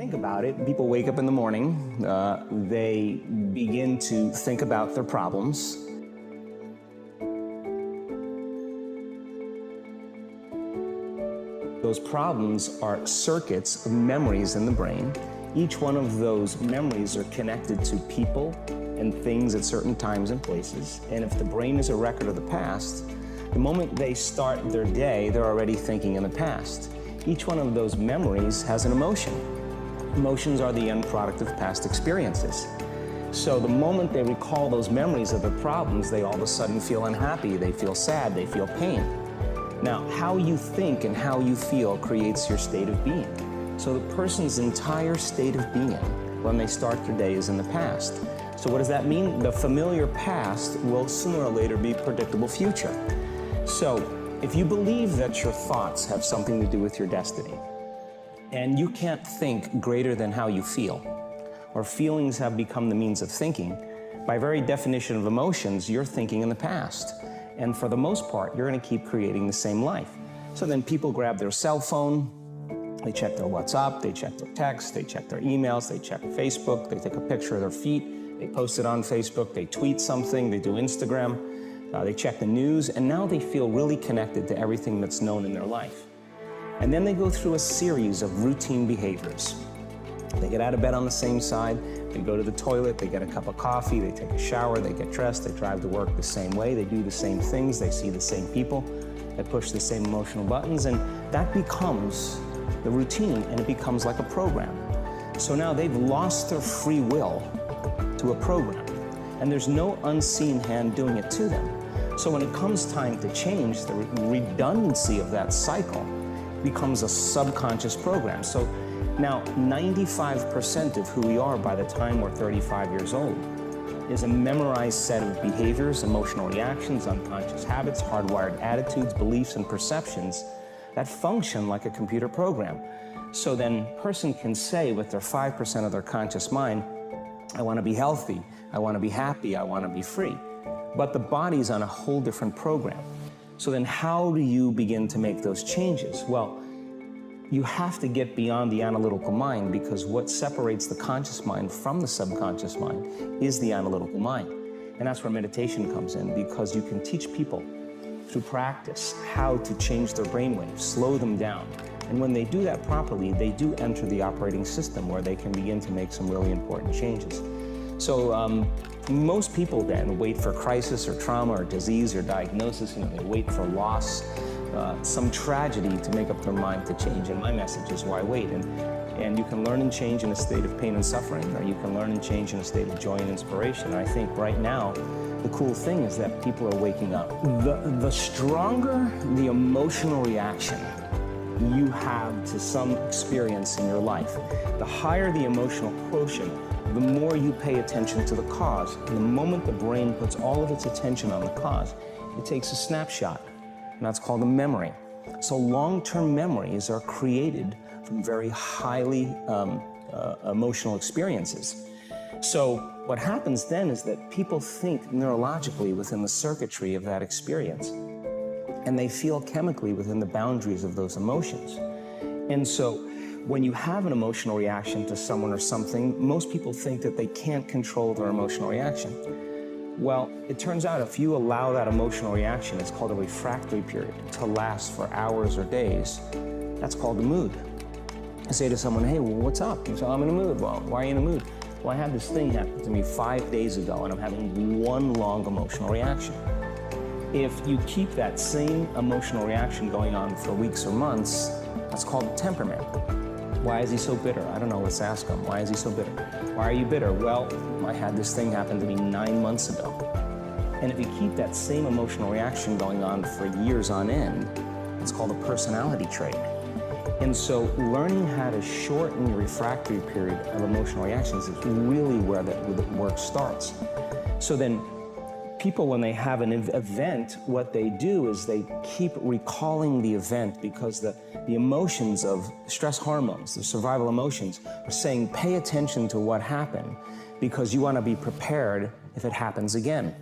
Think about it. People wake up in the morning, they begin to think about their problems. Those problems are circuits of memories in the brain. Each one of those memories are connected to people and things at certain times and places. And if the brain is a record of the past, the moment they start their day, they're already thinking in the past. Each one of those memories has an emotion. Emotions are the end product of past experiences. So the moment they recall those memories of the problems, they all of a sudden feel unhappy, they feel sad, they feel pain. Now, how you think and how you feel creates your state of being. So the person's entire state of being when they start their day is in the past. So what does that mean? The familiar past will sooner or later be predictable future. So if you believe that your thoughts have something to do with your destiny, and you can't think greater than how you feel, or feelings have become the means of thinking, by very definition of emotions, you're thinking in the past. And for the most part, you're going to keep creating the same life. So then people grab their cell phone, they check their WhatsApp, they check their text, they check their emails, they check Facebook, they take a picture of their feet, they post it on Facebook, they tweet something, they do Instagram, they check the news, and now they feel really connected to everything that's known in their life. And then they go through a series of routine behaviors. They get out of bed on the same side, they go to the toilet, they get a cup of coffee, they take a shower, they get dressed, they drive to work the same way, they do the same things, they see the same people, they push the same emotional buttons, and that becomes the routine, and it becomes like a program. So now they've lost their free will to a program, and there's no unseen hand doing it to them. So when it comes time to change, the redundancy of that cycle becomes a subconscious program. So now 95% of who we are by the time we're 35 years old is a memorized set of behaviors, emotional reactions, unconscious habits, hardwired attitudes, beliefs, and perceptions that function like a computer program. So then a person can say with their 5% of their conscious mind, I want to be healthy, I want to be happy, I want to be free. But the body's on a whole different program. So then how do you begin to make those changes? Well, you have to get beyond the analytical mind, because what separates the conscious mind from the subconscious mind is the analytical mind. And that's where meditation comes in, because you can teach people through practice how to change their brainwaves, slow them down. And when they do that properly, they do enter the operating system where they can begin to make some really important changes. So most people then wait for crisis or trauma or disease or diagnosis. You know, they wait for loss, some tragedy to make up their mind to change. And my message is, why wait? And you can learn and change in a state of pain and suffering, or you can learn and change in a state of joy and inspiration. And I think right now, the cool thing is that people are waking up. The stronger the emotional reaction you have to some experience in your life, the higher the emotional quotient, the more you pay attention to the cause. And the moment the brain puts all of its attention on the cause, it takes a snapshot, and that's called a memory. So long-term memories are created from very highly emotional experiences. So what happens then is that people think neurologically within the circuitry of that experience, and they feel chemically within the boundaries of those emotions. And so when you have an emotional reaction to someone or something, most people think that they can't control their emotional reaction. Well, it turns out if you allow that emotional reaction, it's called a refractory period, to last for hours or days, that's called a mood. I say to someone, hey, well, what's up? You say, I'm in a mood. Well, why are you in a mood? Well, I had this thing happen to me 5 days ago, and I'm having one long emotional reaction. If you keep that same emotional reaction going on for weeks or months, that's called temperament. Why is he so bitter? I don't know, let's ask him. Why is he so bitter? Why are you bitter? Well, I had this thing happen to me 9 months ago. And if you keep that same emotional reaction going on for years on end, it's called a personality trait. And so learning how to shorten your refractory period of emotional reactions is really where the work starts. So then people, when they have an event, what they do is they keep recalling the event, because the emotions of stress hormones, the survival emotions, are saying, pay attention to what happened, because you want to be prepared if it happens again.